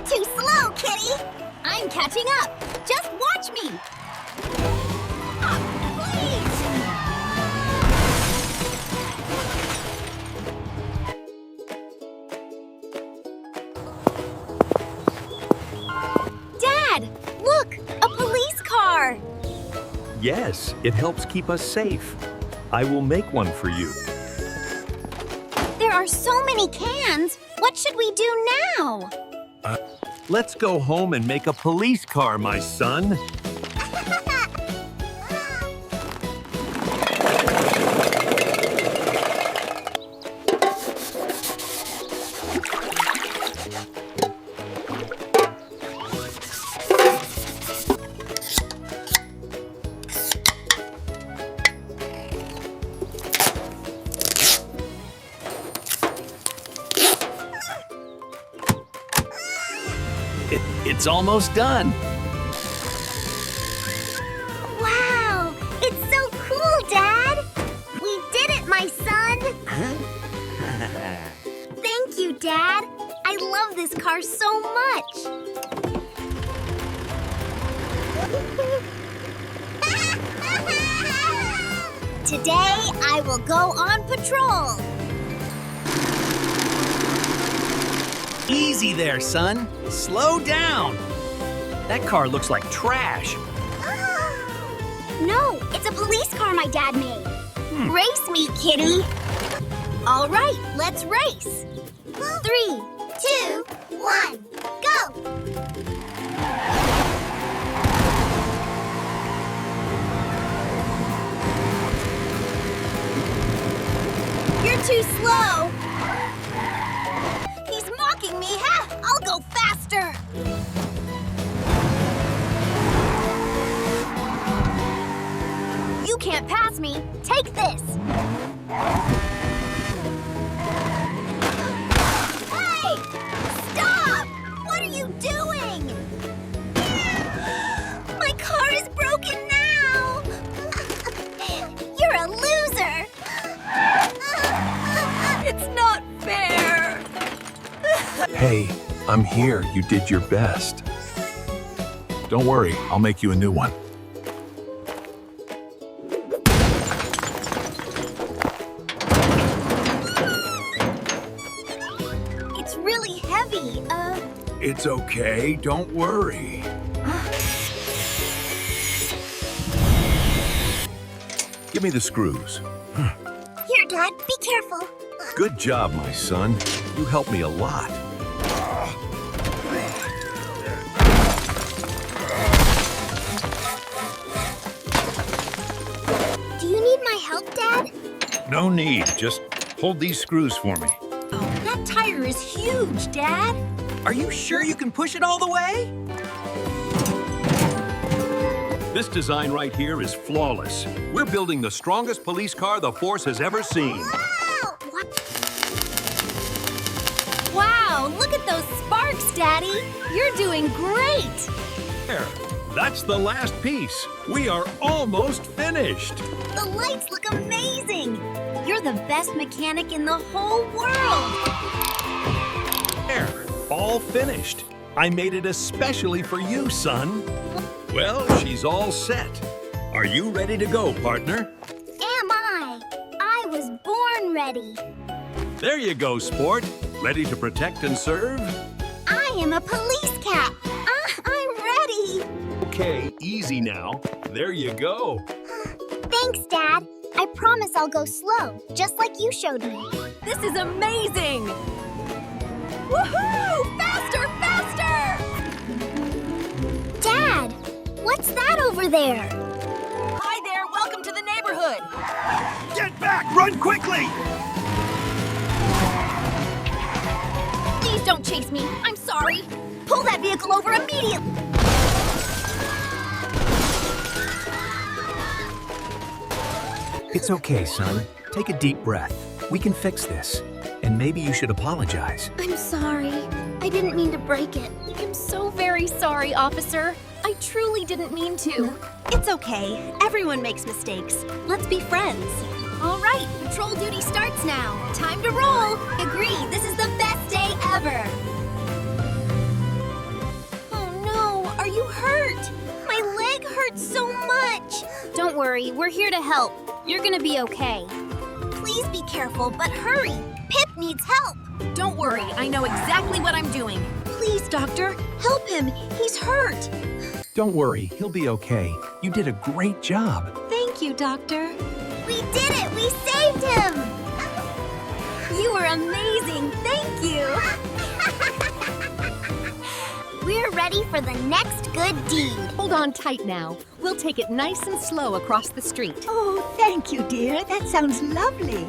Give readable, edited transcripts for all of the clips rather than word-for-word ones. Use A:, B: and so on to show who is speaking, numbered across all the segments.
A: You're too slow, kitty! I'm catching up! Just watch me! Please! Dad! Look! A police car!
B: Yes, it helps keep us safe. I will make one for you.
A: There are so many cans! What should we do now?
B: Let's go home and make a police car, my son. It's almost done.
A: Wow! It's so cool, Dad! We did it, my son! Thank you, Dad! I love this car so much! Today, I will go on patrol!
B: Easy there, son. Slow down. That car looks like trash.
A: No, it's a police car my dad made. Race me, kitty. All right, let's race. 3, 2, 1, go! You're too slow. He's mocking me, huh? I'll go faster. You can't pass me. Take this. Hey! Stop! What are you doing? My car is broken now. You're a loser. It's not fair.
C: Hey, I'm here. You did your best. Don't worry, I'll make you a new one.
A: It's really heavy.
C: It's okay, don't worry. Give me the screws.
A: Here, Dad, be careful.
C: Good job, my son. You helped me a lot.
A: Do you need my help, Dad?
C: No need. Just hold these screws for me.
A: That tire is huge, Dad.
B: Are you sure you can push it all the way? This design right here is flawless. We're building the strongest police car the force has ever seen.
A: Wow! Wow, look at those sparks, Daddy. You're doing great.
B: There. That's the last piece. We are almost finished.
A: The lights look amazing. You're the best mechanic in the whole world.
B: There. All finished. I made it especially for you, son. Well, she's all set. Are you ready to go, partner?
A: Am I? I was born ready.
B: There you go, sport. Ready to protect and serve?
A: I am a police cat. I'm ready.
B: Okay, easy now. There you go.
A: Thanks, Dad. I promise I'll go slow, just like you showed me. This is amazing! Woohoo! Faster, faster! Dad, what's that over there?
D: Hi there, welcome to the neighborhood.
B: Get back! Run quickly!
A: Please don't chase me. I'm sorry. Pull that vehicle over immediately.
E: It's okay, son. Take a deep breath. We can fix this. And maybe you should apologize.
A: I'm sorry. I didn't mean to break it.
D: I'm so very sorry, officer. I truly didn't mean to.
A: It's okay. Everyone makes mistakes. Let's be friends. All right, patrol duty starts now. Time to roll. Agree, this is the best day ever. worry, we're here to help. You're gonna be okay. Please be careful, but hurry. Pip needs help.
D: Don't worry, I know exactly what I'm doing.
A: Please, doctor, help him. He's hurt.
E: Don't worry, he'll be okay. You did a great job.
D: Thank you, Doctor.
A: We did it! We saved him! You were amazing! Thank you! We're ready for the next good deed.
D: Hold on tight now. We'll take it nice and slow across the street.
F: Oh, thank you, dear. That sounds lovely.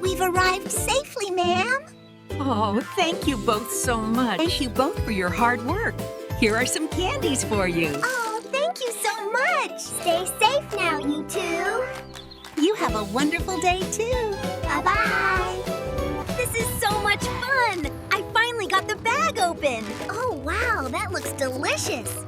A: We've arrived safely, ma'am.
F: Oh, thank you both so much. Thank you both for your hard work. Here are some candies for you.
A: Oh, thank you so much. Stay safe now, you two.
F: You have a wonderful day, too.
A: Bye-bye. This is so much fun. I finally got the bag open. Oh, wow, that looks delicious.